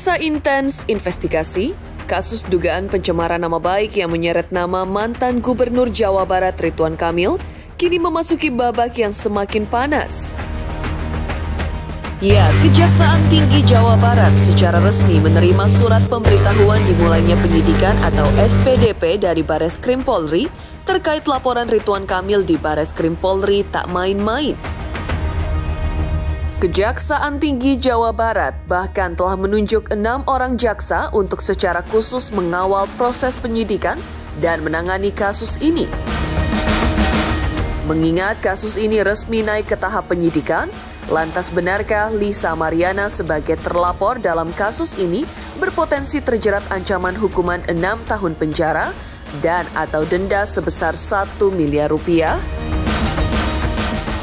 Pemirsa, intens investigasi kasus dugaan pencemaran nama baik yang menyeret nama mantan Gubernur Jawa Barat Ridwan Kamil kini memasuki babak yang semakin panas. Ya, Kejaksaan Tinggi Jawa Barat secara resmi menerima surat pemberitahuan dimulainya penyidikan atau SPDP dari Bareskrim Polri terkait laporan Ridwan Kamil di Bareskrim Polri tak main-main. Kejaksaan Tinggi Jawa Barat bahkan telah menunjuk 6 orang jaksa untuk secara khusus mengawal proses penyidikan dan menangani kasus ini. Mengingat kasus ini resmi naik ke tahap penyidikan, lantas benarkah Lisa Mariana sebagai terlapor dalam kasus ini berpotensi terjerat ancaman hukuman 6 tahun penjara dan atau denda sebesar 1 miliar rupiah?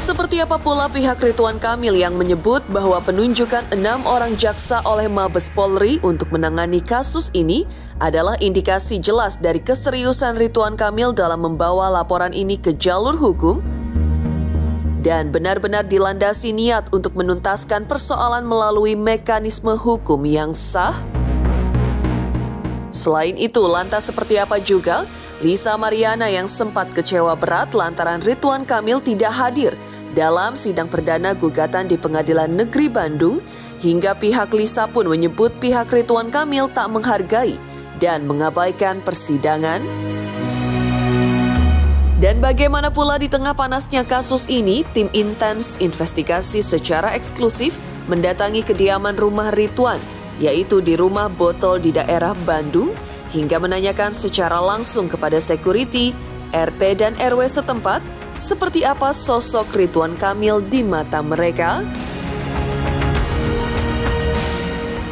Seperti apa pula pihak Ridwan Kamil yang menyebut bahwa penunjukan 6 orang jaksa oleh Mabes Polri untuk menangani kasus ini adalah indikasi jelas dari keseriusan Ridwan Kamil dalam membawa laporan ini ke jalur hukum dan benar-benar dilandasi niat untuk menuntaskan persoalan melalui mekanisme hukum yang sah? Selain itu, lantas seperti apa juga Lisa Mariana yang sempat kecewa berat lantaran Ridwan Kamil tidak hadir dalam sidang perdana gugatan di Pengadilan Negeri Bandung, hingga pihak Lisa pun menyebut pihak Ridwan Kamil tak menghargai dan mengabaikan persidangan? Dan bagaimana pula di tengah panasnya kasus ini, tim intens investigasi secara eksklusif mendatangi kediaman rumah Ridwan, yaitu di Rumah Botol di daerah Bandung, hingga menanyakan secara langsung kepada security, RT dan RW setempat, seperti apa sosok Ridwan Kamil di mata mereka?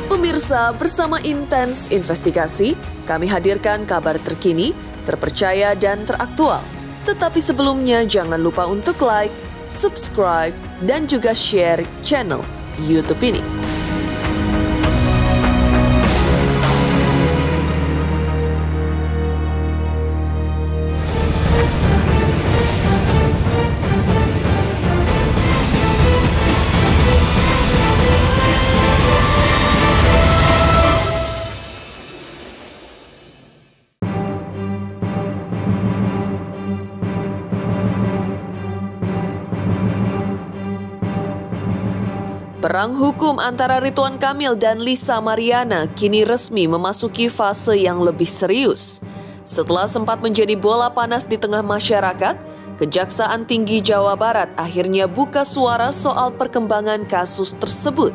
Pemirsa, bersama intens investigasi, kami hadirkan kabar terkini, terpercaya dan teraktual. Tetapi sebelumnya jangan lupa untuk like, subscribe, dan juga share channel YouTube ini. Perang hukum antara Ridwan Kamil dan Lisa Mariana kini resmi memasuki fase yang lebih serius. Setelah sempat menjadi bola panas di tengah masyarakat, Kejaksaan Tinggi Jawa Barat akhirnya buka suara soal perkembangan kasus tersebut.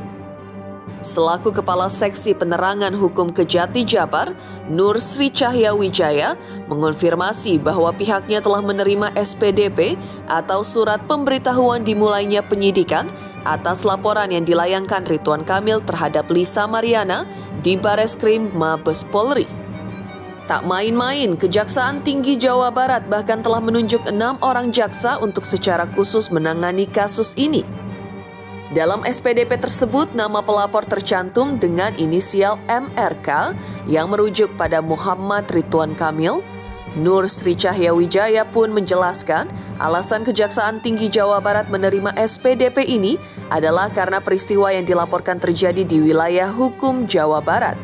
Selaku Kepala Seksi Penerangan Hukum Kejati Jabar, Nur Sri Cahyawijaya mengonfirmasi bahwa pihaknya telah menerima SPDP atau surat pemberitahuan dimulainya penyidikan atas laporan yang dilayangkan Ridwan Kamil terhadap Lisa Mariana di Bareskrim Mabes Polri. Tak main-main, Kejaksaan Tinggi Jawa Barat bahkan telah menunjuk 6 orang jaksa untuk secara khusus menangani kasus ini. Dalam SPDP tersebut, nama pelapor tercantum dengan inisial MRK yang merujuk pada Muhammad Ridwan Kamil. Nur Sri Cahyawijaya pun menjelaskan alasan Kejaksaan Tinggi Jawa Barat menerima SPDP ini adalah karena peristiwa yang dilaporkan terjadi di wilayah hukum Jawa Barat.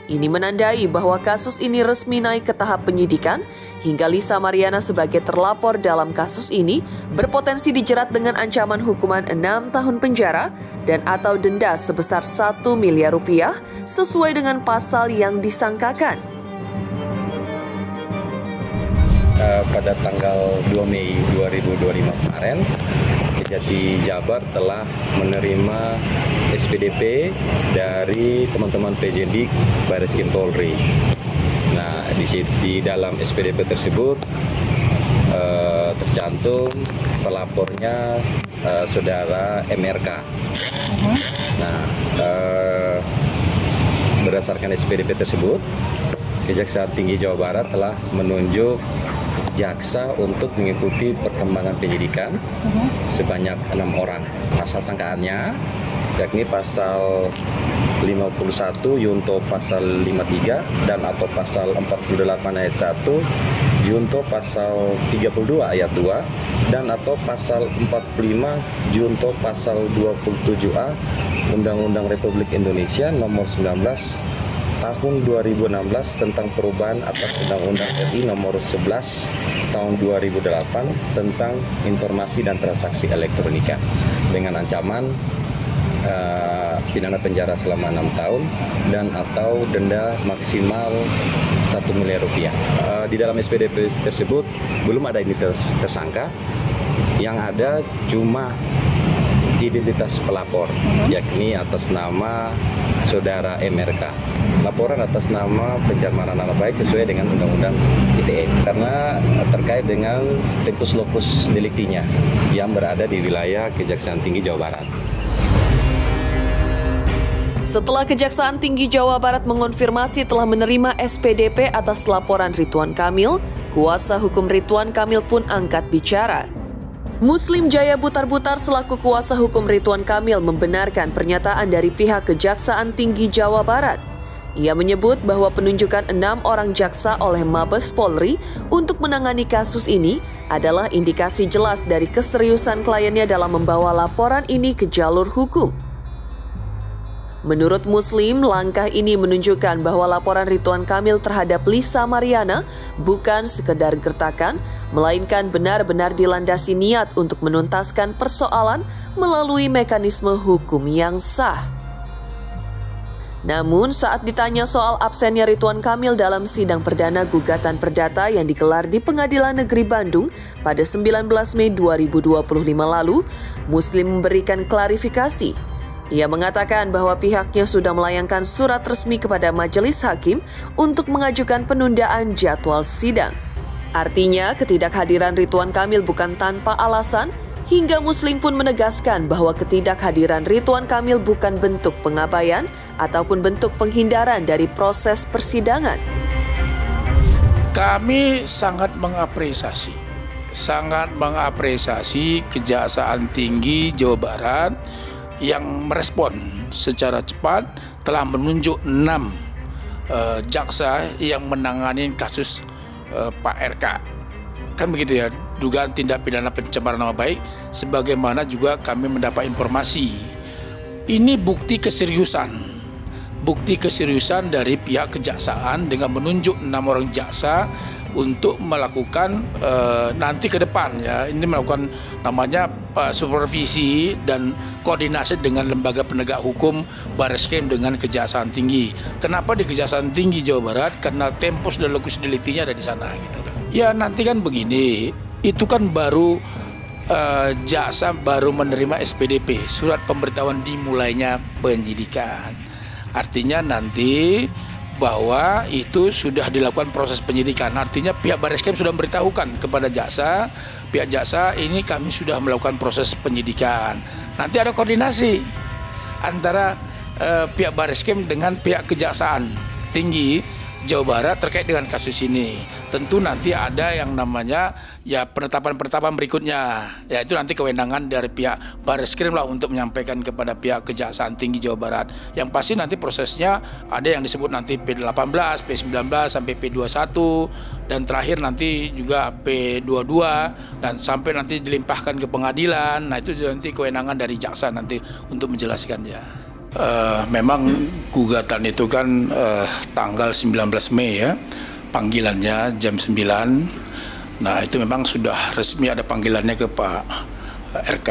Ini menandai bahwa kasus ini resmi naik ke tahap penyidikan hingga Lisa Mariana sebagai terlapor dalam kasus ini berpotensi dijerat dengan ancaman hukuman 6 tahun penjara dan atau denda sebesar 1 miliar rupiah sesuai dengan pasal yang disangkakan. Pada tanggal 2 Mei 2025 kemarin, Kejati Jabar telah menerima SPDP dari teman-teman Penyidik Bareskrim Polri. Nah, di dalam SPDP tersebut tercantum pelapornya saudara MRK. Nah, berdasarkan SPDP tersebut, Kejaksaan Tinggi Jawa Barat telah menunjuk jaksa untuk mengikuti perkembangan penyidikan sebanyak 6 orang. Pasal sangkaannya yakni pasal 51 Yunto pasal 53 dan atau pasal 48 ayat 1 junto pasal 32 ayat 2 dan atau pasal 45 junto pasal 27A Undang-Undang Republik Indonesia nomor 19 tahun 2016 tentang perubahan atas Undang-Undang RI nomor 11 tahun 2008 tentang informasi dan transaksi elektronika dengan ancaman pidana penjara selama 6 tahun dan atau denda maksimal 1 miliar rupiah. Di dalam SPDP tersebut belum ada identitas tersangka, yang ada cuma identitas pelapor, yakni atas nama saudara MRK. Laporan atas nama pencemaran nama baik sesuai dengan Undang-Undang ITE karena terkait dengan tempus locus deliktinya yang berada di wilayah Kejaksaan Tinggi Jawa Barat. Setelah Kejaksaan Tinggi Jawa Barat mengonfirmasi telah menerima SPDP atas laporan Ridwan Kamil, kuasa hukum Ridwan Kamil pun angkat bicara. Muslim Jaya Butar-Butar selaku kuasa hukum Ridwan Kamil membenarkan pernyataan dari pihak Kejaksaan Tinggi Jawa Barat. Ia menyebut bahwa penunjukan 6 orang jaksa oleh Mabes Polri untuk menangani kasus ini adalah indikasi jelas dari keseriusan kliennya dalam membawa laporan ini ke jalur hukum. Menurut Muslim, langkah ini menunjukkan bahwa laporan Ridwan Kamil terhadap Lisa Mariana bukan sekedar gertakan, melainkan benar-benar dilandasi niat untuk menuntaskan persoalan melalui mekanisme hukum yang sah. Namun, saat ditanya soal absennya Ridwan Kamil dalam sidang perdana gugatan perdata yang digelar di Pengadilan Negeri Bandung pada 19 Mei 2025 lalu, Muslim memberikan klarifikasi. Ia mengatakan bahwa pihaknya sudah melayangkan surat resmi kepada majelis hakim untuk mengajukan penundaan jadwal sidang. Artinya, ketidakhadiran Ridwan Kamil bukan tanpa alasan, hingga Muslim pun menegaskan bahwa ketidakhadiran Ridwan Kamil bukan bentuk pengabaian ataupun bentuk penghindaran dari proses persidangan. Kami sangat mengapresiasi Kejaksaan Tinggi Jawa Barat yang merespon secara cepat telah menunjuk 6 jaksa yang menangani kasus Pak RK. Kan begitu ya, dugaan tindak pidana pencemaran nama baik, sebagaimana juga kami mendapat informasi. Ini bukti keseriusan dari pihak kejaksaan dengan menunjuk 6 orang jaksa untuk melakukan nanti ke depan ya, ini melakukan namanya supervisi dan koordinasi dengan lembaga penegak hukum Barreskrim dengan Kejaksaan Tinggi. Kenapa di Kejaksaan Tinggi Jawa Barat? Karena tempus dan locus delictinya ada di sana gitu. Ya nanti kan begini, itu kan baru jaksa baru menerima SPDP, surat pemberitahuan dimulainya penyidikan. Artinya nanti bahwa itu sudah dilakukan proses penyidikan. Artinya pihak Barreskrim sudah memberitahukan kepada jaksa, pihak jaksa ini kami sudah melakukan proses penyidikan. Nanti ada koordinasi antara pihak Barreskrim dengan pihak Kejaksaan Tinggi Jawa Barat terkait dengan kasus ini. Tentu nanti ada yang namanya ya penetapan-penetapan berikutnya. Ya itu nanti kewenangan dari pihak Barreskrim lah untuk menyampaikan kepada pihak Kejaksaan Tinggi Jawa Barat. Yang pasti nanti prosesnya ada yang disebut nanti P18, P19 sampai P21 dan terakhir nanti juga P22 dan sampai nanti dilimpahkan ke pengadilan. Nah itu nanti kewenangan dari jaksa nanti untuk menjelaskannya. Memang gugatan itu kan tanggal 19 Mei ya, panggilannya jam 9. Nah itu memang sudah resmi ada panggilannya ke Pak RK.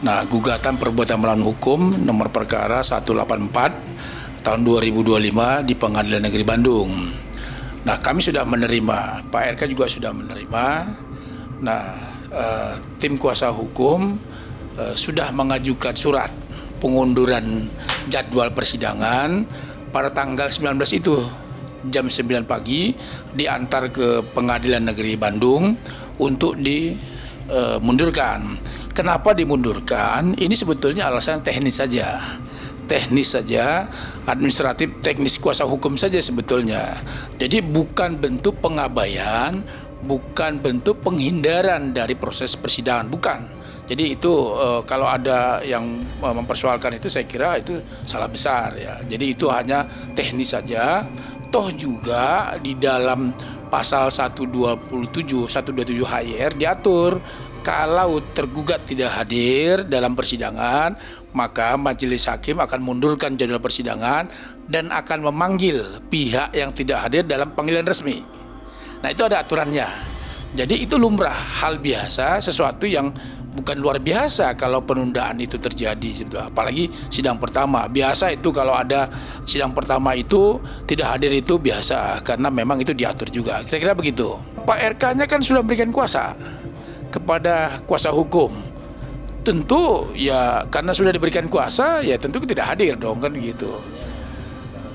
Nah gugatan perbuatan melawan hukum nomor perkara 184 tahun 2025 di Pengadilan Negeri Bandung. Nah kami sudah menerima, Pak RK juga sudah menerima. Nah tim kuasa hukum sudah mengajukan surat pengunduran jadwal persidangan pada tanggal 19 itu jam 9 pagi diantar ke Pengadilan Negeri Bandung untuk dimundurkan. Kenapa dimundurkan? Ini sebetulnya alasan teknis saja. Administratif teknis kuasa hukum saja sebetulnya. Jadi bukan bentuk pengabaian, bukan bentuk penghindaran dari proses persidangan, bukan. Jadi itu kalau ada yang mempersoalkan itu saya kira itu salah besar ya. Jadi itu hanya teknis saja. Toh juga di dalam pasal 127 HIR diatur kalau tergugat tidak hadir dalam persidangan, maka majelis hakim akan mundurkan jadwal persidangan dan akan memanggil pihak yang tidak hadir dalam panggilan resmi. Nah, itu ada aturannya. Jadi itu lumrah, hal biasa, sesuatu yang bukan luar biasa kalau penundaan itu terjadi, apalagi sidang pertama. Biasa itu kalau ada sidang pertama itu tidak hadir itu biasa, karena memang itu diatur juga. Kira-kira begitu. Pak RK-nya kan sudah memberikan kuasa kepada kuasa hukum. Tentu ya karena sudah diberikan kuasa ya tentu tidak hadir dong, kan gitu.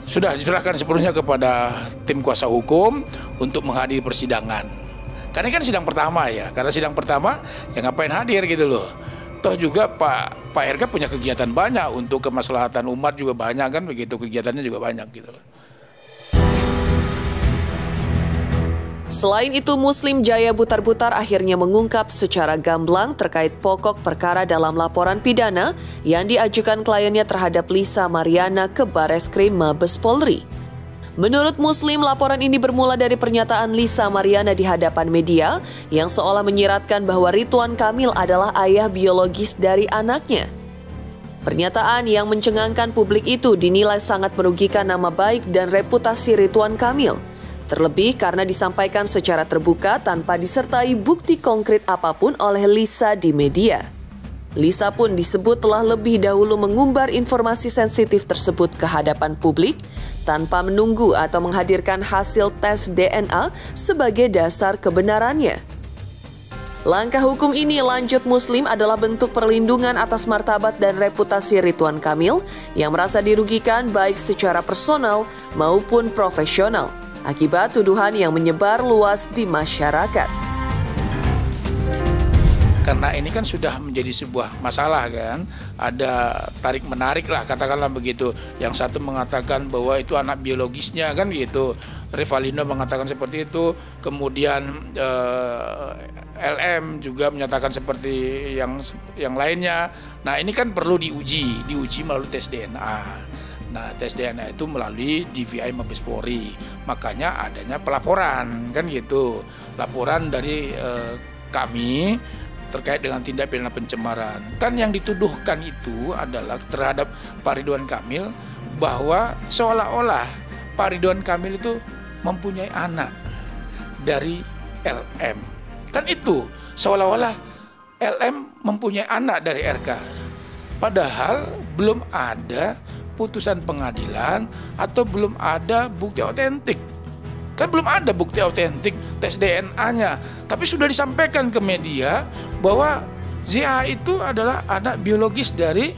Sudah diserahkan sepenuhnya kepada tim kuasa hukum untuk menghadiri persidangan. Karena kan sidang pertama ya, karena sidang pertama ya ngapain hadir gitu loh. Toh juga Pak RK punya kegiatan banyak untuk kemaslahatan umat juga banyak, kan begitu, kegiatannya juga banyak gitu loh. Selain itu, Muslim Jaya Butar-Butar akhirnya mengungkap secara gamblang terkait pokok perkara dalam laporan pidana yang diajukan kliennya terhadap Lisa Mariana ke Bareskrim Mabes Polri. Menurut Muslim, laporan ini bermula dari pernyataan Lisa Mariana di hadapan media yang seolah menyiratkan bahwa Ridwan Kamil adalah ayah biologis dari anaknya. Pernyataan yang mencengangkan publik itu dinilai sangat merugikan nama baik dan reputasi Ridwan Kamil. Terlebih karena disampaikan secara terbuka tanpa disertai bukti konkret apapun oleh Lisa di media. Lisa pun disebut telah lebih dahulu mengumbar informasi sensitif tersebut ke hadapan publik tanpa menunggu atau menghadirkan hasil tes DNA sebagai dasar kebenarannya. Langkah hukum ini, lanjut Muslim, adalah bentuk perlindungan atas martabat dan reputasi Ridwan Kamil yang merasa dirugikan baik secara personal maupun profesional akibat tuduhan yang menyebar luas di masyarakat. Karena ini kan sudah menjadi sebuah masalah kan, ada tarik menarik lah katakanlah begitu. Yang satu mengatakan bahwa itu anak biologisnya kan gitu, Revalino mengatakan seperti itu, kemudian LM juga menyatakan seperti yang lainnya. Nah ini kan perlu diuji melalui tes DNA. Nah, tes DNA itu melalui DVI Mabes Polri. Makanya adanya pelaporan, kan gitu. Laporan dari kami terkait dengan tindak pidana pencemaran. Kan yang dituduhkan itu adalah terhadap Pak Ridwan Kamil bahwa seolah-olah Pak Ridwan Kamil itu mempunyai anak dari LM. Kan itu, seolah-olah LM mempunyai anak dari RK. Padahal belum ada putusan pengadilan atau belum ada bukti otentik. Kan belum ada bukti otentik tes DNA-nya, tapi sudah disampaikan ke media bahwa ZH itu adalah anak biologis dari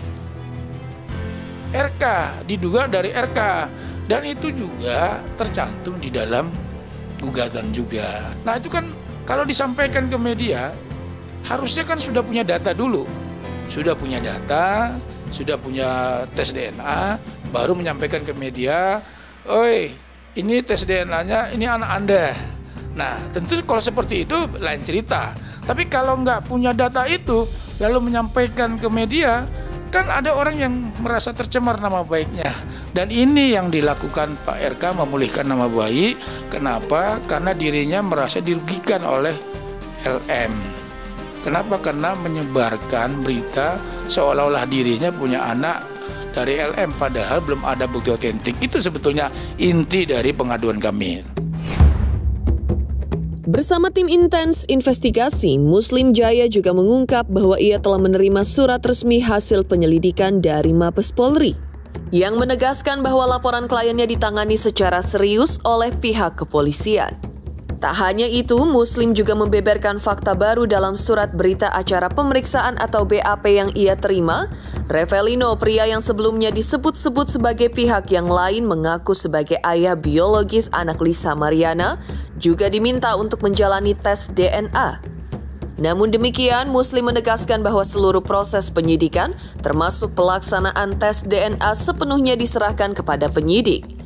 RK, diduga dari RK, dan itu juga tercantum di dalam gugatan juga. Nah itu kan kalau disampaikan ke media harusnya kan sudah punya data dulu, sudah punya data, sudah punya tes DNA, baru menyampaikan ke media, oi ini tes DNA-nya, ini anak Anda. Nah tentu kalau seperti itu lain cerita. Tapi kalau nggak punya data itu, lalu menyampaikan ke media, kan ada orang yang merasa tercemar nama baiknya. Dan ini yang dilakukan Pak RK, memulihkan nama baik. Kenapa? Karena dirinya merasa dirugikan oleh LM. Kenapa? Karena menyebarkan berita seolah-olah dirinya punya anak dari LM, padahal belum ada bukti otentik. Itu sebetulnya inti dari pengaduan kami. Bersama tim intens investigasi, Muslim Jaya juga mengungkap bahwa ia telah menerima surat resmi hasil penyelidikan dari Mabes Polri yang menegaskan bahwa laporan kliennya ditangani secara serius oleh pihak kepolisian. Tak hanya itu, Muslim juga membeberkan fakta baru dalam surat berita acara pemeriksaan atau BAP yang ia terima. Revalino, pria yang sebelumnya disebut-sebut sebagai pihak yang lain mengaku sebagai ayah biologis anak Lisa Mariana, juga diminta untuk menjalani tes DNA. Namun demikian, Muslim menegaskan bahwa seluruh proses penyidikan, termasuk pelaksanaan tes DNA, sepenuhnya diserahkan kepada penyidik.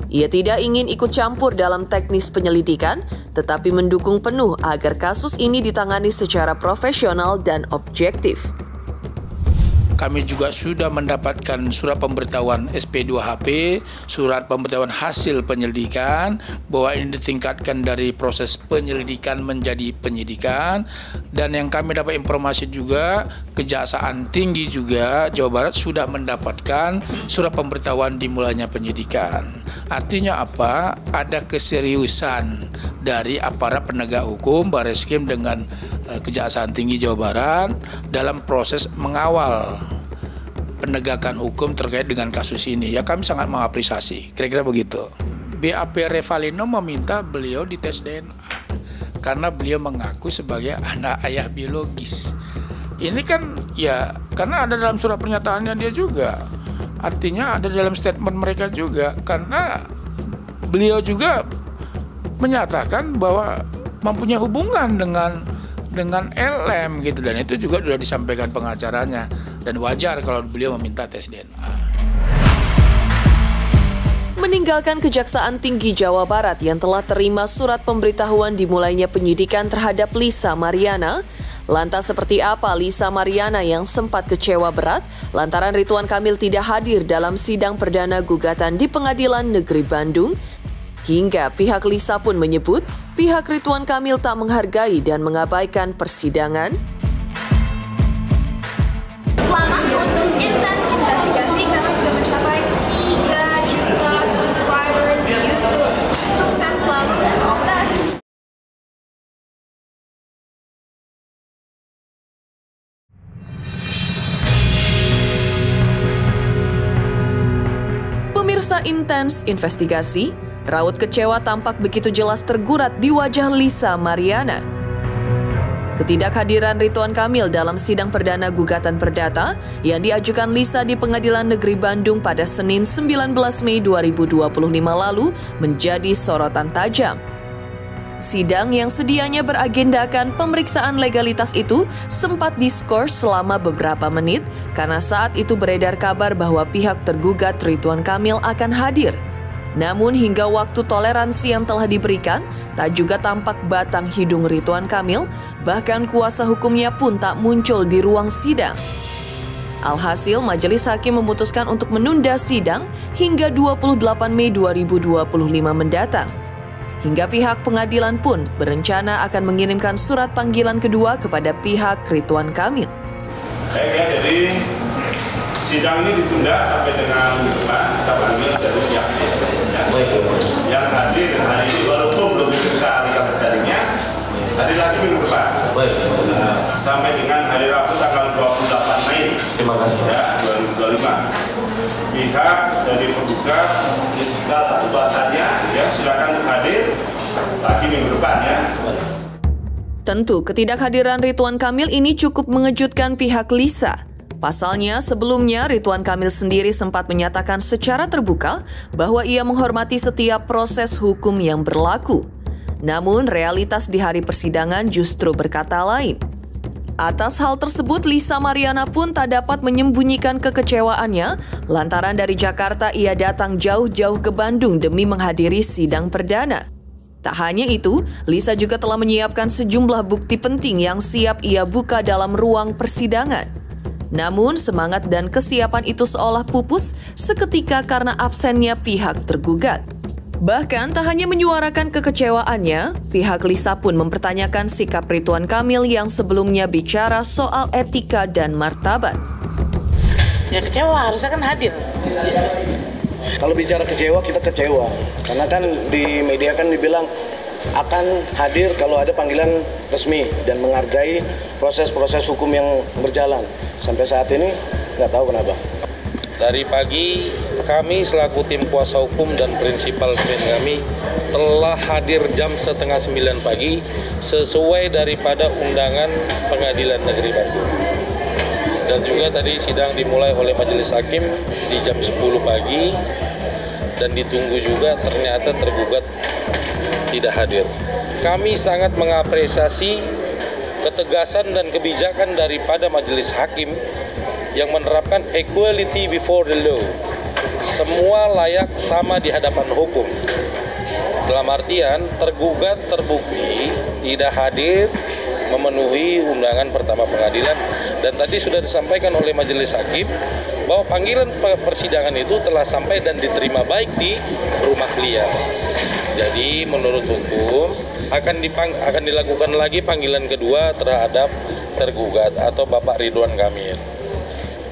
Ia tidak ingin ikut campur dalam teknis penyelidikan, tetapi mendukung penuh agar kasus ini ditangani secara profesional dan objektif. kami juga sudah mendapatkan surat pemberitahuan SP2HP, surat pemberitahuan hasil penyelidikan, bahwa ini ditingkatkan dari proses penyelidikan menjadi penyidikan. Dan yang kami dapat informasi juga, Kejaksaan Tinggi juga Jawa Barat sudah mendapatkan surat pemberitahuan dimulainya penyidikan. Artinya apa? Ada keseriusan dari aparat penegak hukum, Bareskrim dengan Kejaksaan Tinggi Jawa Barat dalam proses mengawal penegakan hukum terkait dengan kasus ini. Ya, kami sangat mengapresiasi. Kira-kira begitu. BAP Revalino meminta beliau dites DNA karena beliau mengaku sebagai anak ayah biologis. Ini kan ya karena ada dalam surat pernyataannya dia juga. Artinya ada dalam statement mereka juga, karena beliau juga menyatakan bahwa mempunyai hubungan dengan LM gitu, dan itu juga sudah disampaikan pengacaranya, dan wajar kalau beliau meminta tes DNA. Meninggalkan Kejaksaan Tinggi Jawa Barat yang telah terima surat pemberitahuan dimulainya penyidikan terhadap Lisa Mariana, lantas seperti apa Lisa Mariana yang sempat kecewa berat lantaran Ridwan Kamil tidak hadir dalam sidang perdana gugatan di Pengadilan Negeri Bandung? Hingga pihak Lisa pun menyebut pihak Ridwan Kamil tak menghargai dan mengabaikan persidangan. Selamat untuk Intens Investigasi karena sudah mencapai 3 juta subscribers di YouTube. Sukses selalu dan all the best. Pemirsa Intens Investigasi, raut kecewa tampak begitu jelas tergurat di wajah Lisa Mariana. Ketidakhadiran Ridwan Kamil dalam sidang perdana gugatan perdata yang diajukan Lisa di Pengadilan Negeri Bandung pada Senin 19 Mei 2025 lalu menjadi sorotan tajam. Sidang yang sedianya beragendakan pemeriksaan legalitas itu sempat diskors selama beberapa menit karena saat itu beredar kabar bahwa pihak tergugat Ridwan Kamil akan hadir. Namun hingga waktu toleransi yang telah diberikan, tak juga tampak batang hidung Ridwan Kamil, bahkan kuasa hukumnya pun tak muncul di ruang sidang. Alhasil, majelis hakim memutuskan untuk menunda sidang hingga 28 Mei 2025 mendatang. Hingga pihak pengadilan pun berencana akan mengirimkan surat panggilan kedua kepada pihak Ridwan Kamil. Jadi sidang ini ditunda sampai dengan depan, kita panggil dari pihak yang hadir hari ini, walaupun belum bisa lihat jadinya, hadir lagi minggu depan. Sampai dengan hari Rabu tanggal 28 Mei ya, 2025. Pihak dari penggugat tak tuasannya ya silakan hadir lagi minggu depan ya. Tentu ketidakhadiran Ridwan Kamil ini cukup mengejutkan pihak Lisa. Pasalnya, sebelumnya Ridwan Kamil sendiri sempat menyatakan secara terbuka bahwa ia menghormati setiap proses hukum yang berlaku. Namun, realitas di hari persidangan justru berkata lain. Atas hal tersebut, Lisa Mariana pun tak dapat menyembunyikan kekecewaannya lantaran dari Jakarta ia datang jauh-jauh ke Bandung demi menghadiri sidang perdana. Tak hanya itu, Lisa juga telah menyiapkan sejumlah bukti penting yang siap ia buka dalam ruang persidangan. Namun, semangat dan kesiapan itu seolah pupus seketika karena absennya pihak tergugat. Bahkan, tak hanya menyuarakan kekecewaannya, pihak Lisa pun mempertanyakan sikap Ridwan Kamil yang sebelumnya bicara soal etika dan martabat. Ya kecewa, harusnya kan hadir. Kalau bicara kecewa, kita kecewa. Karena kan di media kan dibilang akan hadir kalau ada panggilan resmi dan menghargai proses-proses hukum yang berjalan. Sampai saat ini nggak tahu kenapa. Dari pagi kami selaku tim kuasa hukum dan prinsipal klien kami telah hadir jam 8:30 pagi sesuai daripada undangan Pengadilan Negeri Bandung. Dan juga tadi sidang dimulai oleh majelis hakim di jam 10 pagi dan ditunggu juga ternyata tergugat tidak hadir. Kami sangat mengapresiasi ketegasan dan kebijakan daripada majelis hakim yang menerapkan equality before the law. Semua layak sama di hadapan hukum. Dalam artian tergugat terbukti tidak hadir memenuhi undangan pertama pengadilan Dan tadi sudah disampaikan oleh Majelis Hakim bahwa panggilan persidangan itu telah sampai dan diterima baik di rumah klien. Jadi menurut hukum akan dilakukan lagi panggilan kedua terhadap tergugat atau Bapak Ridwan Kamil.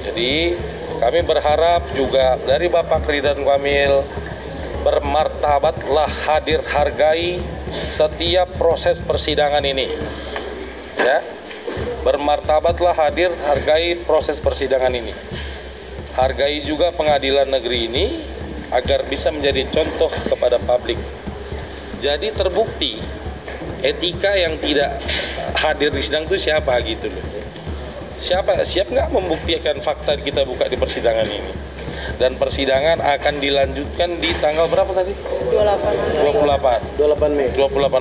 Jadi kami berharap juga dari Bapak Ridwan Kamil bermartabatlah hadir hargai setiap proses persidangan ini. Ya. Bermartabatlah hadir hargai proses persidangan ini. Hargai juga pengadilan negeri ini agar bisa menjadi contoh kepada publik. Jadi terbukti etika yang tidak hadir di sidang itu siapa gitu loh. Siap nggak membuktikan fakta kita buka di persidangan ini? Dan persidangan akan dilanjutkan di tanggal berapa tadi? 28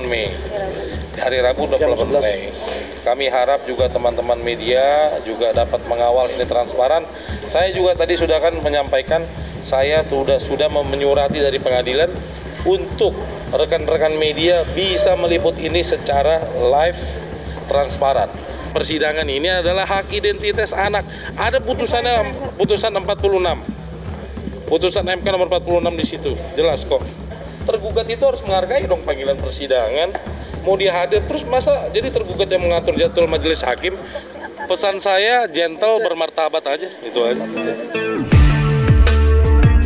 Mei. Hari Rabu 28 Mei. Kami harap juga teman-teman media juga dapat mengawal ini transparan. Saya juga tadi sudah kan menyampaikan, saya sudah menyurati dari pengadilan untuk rekan-rekan media bisa meliput ini secara live transparan. Persidangan ini adalah hak identitas anak. Ada putusan 46. Putusan MK nomor 46 di situ. Jelas kok. Tergugat itu harus menghargai dong panggilan persidangan. Mau dia hadir terus masa jadi tergugat yang mengatur jadwal majelis hakim. Pesan saya gentle, bermartabat aja, itu aja.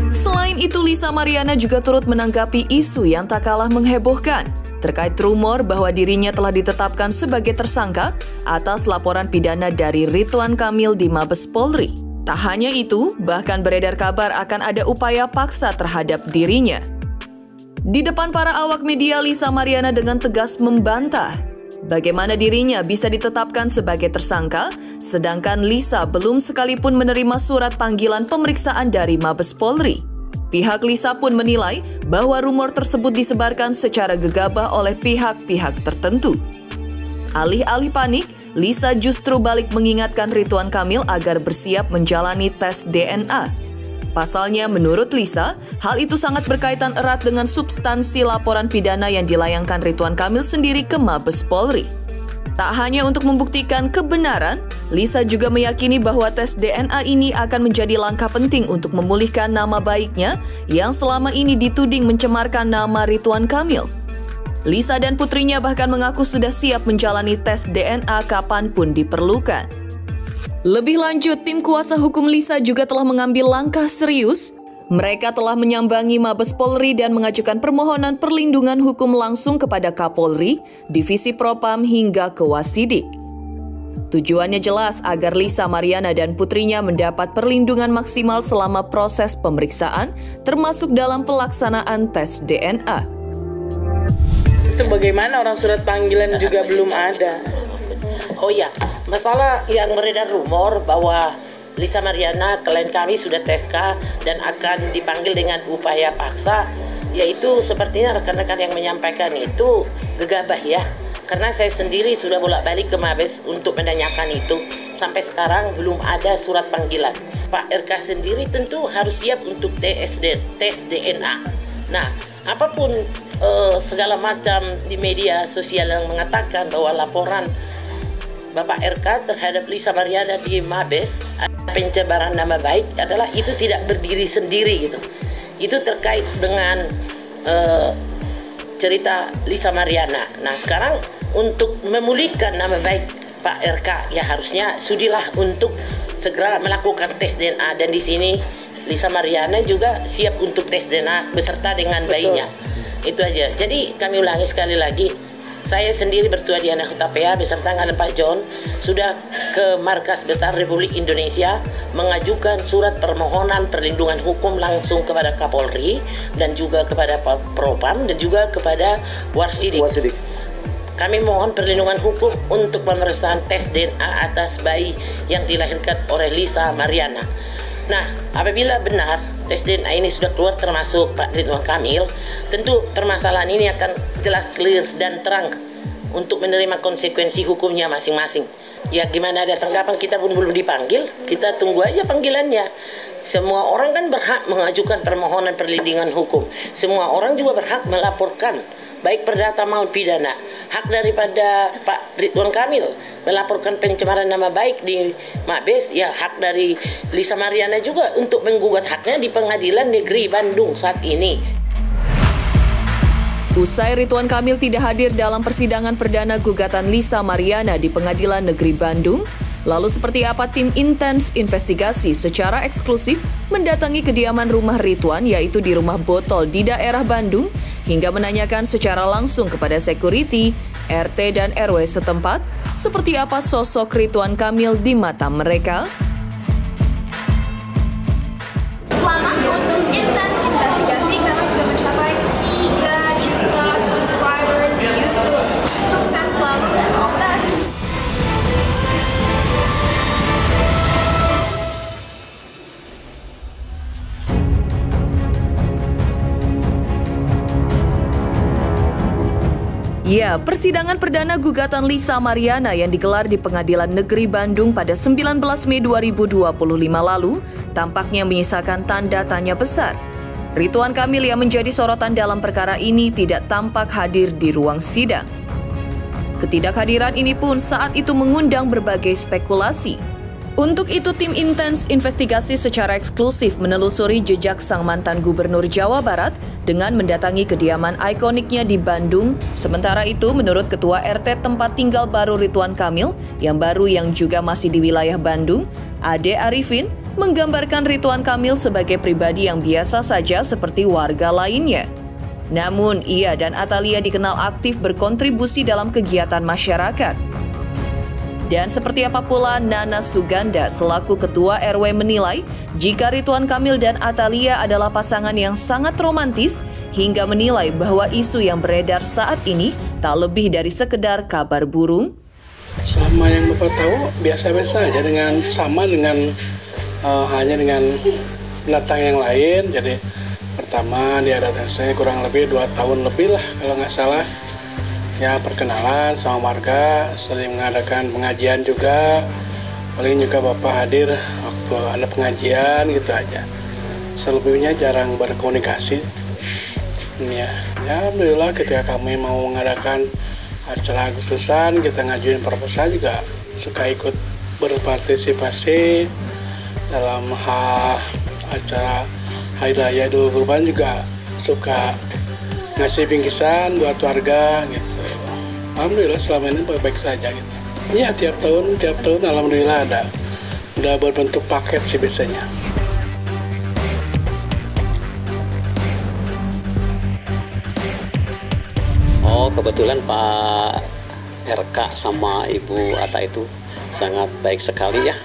Selain itu, Lisa Mariana juga turut menanggapi isu yang tak kalah menghebohkan terkait rumor bahwa dirinya telah ditetapkan sebagai tersangka atas laporan pidana dari Ridwan Kamil di Mabes Polri. Tak hanya itu, bahkan beredar kabar akan ada upaya paksa terhadap dirinya. Di depan para awak media, Lisa Mariana dengan tegas membantah bagaimana dirinya bisa ditetapkan sebagai tersangka, sedangkan Lisa belum sekalipun menerima surat panggilan pemeriksaan dari Mabes Polri. Pihak Lisa pun menilai bahwa rumor tersebut disebarkan secara gegabah oleh pihak-pihak tertentu. Alih-alih panik, Lisa justru balik mengingatkan Ridwan Kamil agar bersiap menjalani tes DNA. Pasalnya, menurut Lisa, hal itu sangat berkaitan erat dengan substansi laporan pidana yang dilayangkan Ridwan Kamil sendiri ke Mabes Polri. Tak hanya untuk membuktikan kebenaran, Lisa juga meyakini bahwa tes DNA ini akan menjadi langkah penting untuk memulihkan nama baiknya yang selama ini dituding mencemarkan nama Ridwan Kamil. Lisa dan putrinya bahkan mengaku sudah siap menjalani tes DNA kapanpun diperlukan. Lebih lanjut, tim kuasa hukum Lisa juga telah mengambil langkah serius. Mereka telah menyambangi Mabes Polri dan mengajukan permohonan perlindungan hukum langsung kepada Kapolri, Divisi Propam hingga ke Wasidik. Tujuannya jelas agar Lisa Mariana dan putrinya mendapat perlindungan maksimal selama proses pemeriksaan, termasuk dalam pelaksanaan tes DNA. Itu bagaimana orang surat panggilan juga belum ada. Oh ya, masalah yang beredar rumor bahwa Lisa Mariana, klien kami sudah TSK dan akan dipanggil dengan upaya paksa, yaitu sepertinya rekan-rekan yang menyampaikan itu gegabah ya. Karena saya sendiri sudah bolak-balik ke Mabes untuk menanyakan itu. Sampai sekarang belum ada surat panggilan. Pak RK sendiri tentu harus siap untuk tes DNA. Nah, apapun segala macam di media sosial yang mengatakan bahwa laporan Bapak RK terhadap Lisa Mariana di Mabes pencemaran nama baik adalah itu tidak berdiri sendiri gitu. Itu terkait dengan cerita Lisa Mariana. Nah, sekarang untuk memulihkan nama baik Pak RK ya harusnya sudilah untuk segera melakukan tes DNA, dan di sini Lisa Mariana juga siap untuk tes DNA beserta dengan bayinya. Itu aja. Jadi kami ulangi sekali lagi, saya sendiri bertua di anggota PA beserta dengan Pak John sudah ke Markas Besar Republik Indonesia mengajukan surat permohonan perlindungan hukum langsung kepada Kapolri dan juga kepada Propam dan juga kepada Warsidik. Kami mohon perlindungan hukum untuk pemeriksaan tes DNA atas bayi yang dilahirkan oleh Lisa Mariana. Nah, apabila benar tes DNA ini sudah keluar termasuk Pak Ridwan Kamil, tentu permasalahan ini akan jelas, clear, dan terang untuk menerima konsekuensi hukumnya masing-masing. Ya gimana ada tanggapan, kita pun belum dipanggil, kita tunggu aja panggilannya. Semua orang kan berhak mengajukan permohonan perlindungan hukum. Semua orang juga berhak melaporkan baik perdata maupun pidana. Hak daripada Pak Ridwan Kamil melaporkan pencemaran nama baik di Mabes, ya hak dari Lisa Mariana juga untuk menggugat haknya di Pengadilan Negeri Bandung saat ini. Usai Ridwan Kamil tidak hadir dalam persidangan perdana gugatan Lisa Mariana di Pengadilan Negeri Bandung, lalu seperti apa tim intens investigasi secara eksklusif mendatangi kediaman rumah Ridwan, yaitu di Rumah Botol di daerah Bandung, hingga menanyakan secara langsung kepada security, RT dan RW setempat, seperti apa sosok Ridwan Kamil di mata mereka? Selamat untuk intens investigasi, kami sudah mencapai 3 juta subscribers di YouTube. Sukses selalu dan all the best. Ya, persidangan perdana gugatan Lisa Mariana yang digelar di Pengadilan Negeri Bandung pada 19 Mei 2025 lalu tampaknya menyisakan tanda tanya besar. Ridwan Kamil yang menjadi sorotan dalam perkara ini tidak tampak hadir di ruang sidang. Ketidakhadiran ini pun saat itu mengundang berbagai spekulasi. Untuk itu, tim intens investigasi secara eksklusif menelusuri jejak sang mantan gubernur Jawa Barat dengan mendatangi kediaman ikoniknya di Bandung. Sementara itu, menurut Ketua RT tempat tinggal baru Ridwan Kamil, yang juga masih di wilayah Bandung, Ade Arifin, menggambarkan Ridwan Kamil sebagai pribadi yang biasa saja seperti warga lainnya. Namun, ia dan Atalia dikenal aktif berkontribusi dalam kegiatan masyarakat. Dan seperti apa pula Nana Suganda selaku Ketua RW menilai jika Ridwan Kamil dan Atalia adalah pasangan yang sangat romantis, hingga menilai bahwa isu yang beredar saat ini tak lebih dari sekedar kabar burung. Selama yang Bapak tahu biasa-biasa aja, sama dengan hanya dengan pendatang yang lain. Jadi pertama dia datang saya kurang lebih 2 tahun lebih lah kalau nggak salah. Ya, perkenalan sama warga, sering mengadakan pengajian juga. Paling juga Bapak hadir waktu ada pengajian gitu aja. Selebihnya jarang berkomunikasi. Ya, alhamdulillah ketika kami mau mengadakan acara Agustusan, kita ngajuin proposal juga suka ikut berpartisipasi dalam acara Hari Raya Idul Kurban, juga suka ngasih bingkisan buat warga gitu. Alhamdulillah selama ini baik-baik saja gitu. Ya, tiap tahun alhamdulillah udah berbentuk paket sih biasanya. Oh, kebetulan Pak RK sama Ibu Ata itu sangat baik sekali ya.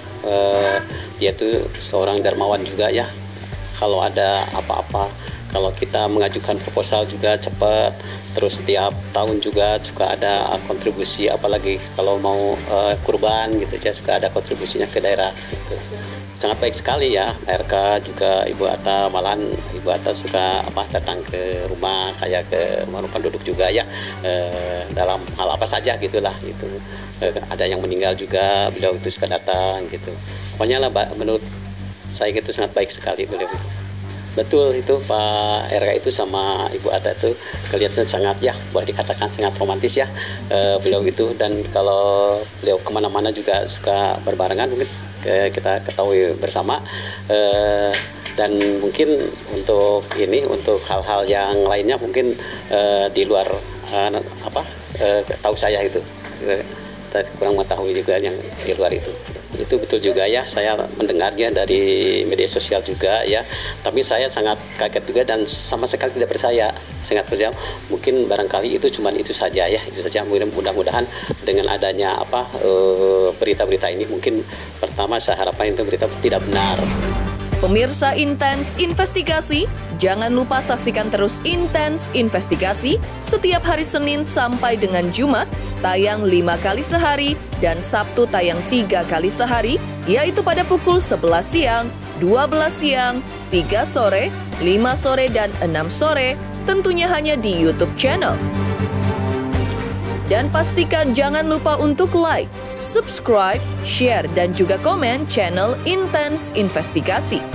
Dia tuh seorang dermawan juga ya. Kalau ada apa-apa, kalau kita mengajukan proposal juga cepat, terus tiap tahun juga suka ada kontribusi, apalagi kalau mau kurban gitu ya, suka ada kontribusinya ke daerah gitu. Sangat baik sekali ya RK juga Ibu Ata, malahan Ibu Ata suka datang ke rumah, kayak ke rumah penduduk juga ya, dalam hal apa saja gitulah gitu. Ada yang meninggal juga beliau itu suka datang gitu. Pokoknya lah menurut saya gitu sangat baik sekali beliau itu. Betul, itu Pak RK itu sama Ibu Ata itu kelihatan sangat ya, boleh dikatakan sangat romantis ya beliau itu. Dan kalau beliau kemana-mana juga suka berbarengan, mungkin kita ketahui bersama. Dan mungkin untuk hal-hal yang lainnya mungkin di luar tahu saya itu, kurang mengetahui juga yang di luar itu. Itu betul juga ya, saya mendengarnya dari media sosial juga ya, tapi saya sangat kaget juga dan sama sekali tidak percaya, sangat percaya. Mungkin barangkali itu cuma itu saja ya, itu saja. Mudah-mudahan dengan adanya berita-berita ini, mungkin pertama saya harapkan itu berita tidak benar. Pemirsa Intens Investigasi, jangan lupa saksikan terus Intens Investigasi setiap hari Senin sampai dengan Jumat, tayang 5 kali sehari, dan Sabtu tayang 3 kali sehari, yaitu pada pukul 11 siang, 12 siang, 3 sore, 5 sore, dan 6 sore, tentunya hanya di YouTube channel. Dan pastikan jangan lupa untuk like, subscribe, share, dan juga komen channel Intens Investigasi.